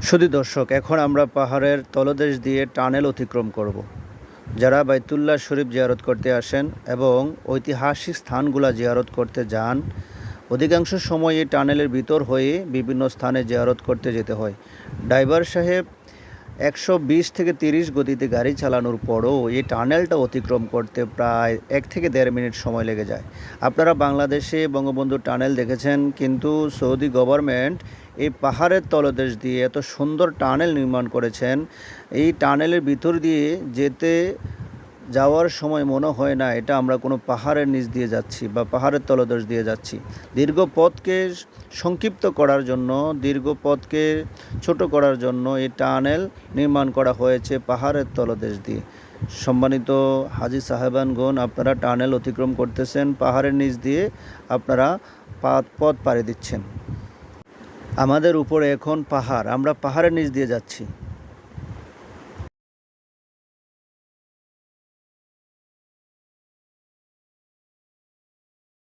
শুধু দর্শক, এখন আমরা পাহাড়ের তলদেশ দিয়ে টানেল অতিক্রম করব। যারা বাইতুল্লাহ শরীফ জিয়ারত করতে আসেন এবং ঐতিহাসিক স্থানগুলা জিয়ারত করতে যান, অধিকাংশ সময় এই টানেলের ভিতর হয়ে বিভিন্ন স্থানে জিয়ারত করতে যেতে হয়। ড্রাইভার সাহেব 120 থেকে 30 গতিতে গাড়ি চালানোর পরও এই টানেলটা অতিক্রম করতে প্রায় 1 থেকে 1.5 মিনিট সময় লেগে যায়। আপনারা বাংলাদেশে বঙ্গবন্ধু টানেল দেখেছেন, কিন্তু সৌদি গভর্নমেন্ট এই পাহাড়ের তলদেশ দিয়ে এত সুন্দর টানেল নির্মাণ করেছেন। এই টানেলের ভিতর দিয়ে যেতে যাওয়ার সময় মনে হয় না এটা আমরা কোনো পাহাড়ের নিচ দিয়ে যাচ্ছি বা পাহাড়ের তলদেশ দিয়ে যাচ্ছি। দীর্ঘ পথকে সংক্ষিপ্ত করার জন্য, দীর্ঘ পথকে ছোট করার জন্য এই টানেল নির্মাণ করা হয়েছে পাহাড়ের তলদেশ দিয়ে। সম্মানিত হাজী সাহেবানগণ, আপনারা টানেল অতিক্রম করতেছেন, পাহাড়ের নিচ দিয়ে আপনারা পথ পাড়ি দিচ্ছেন। আমাদের উপরে এখন পাহাড়, আমরা পাহাড়ের নিচ দিয়ে যাচ্ছি।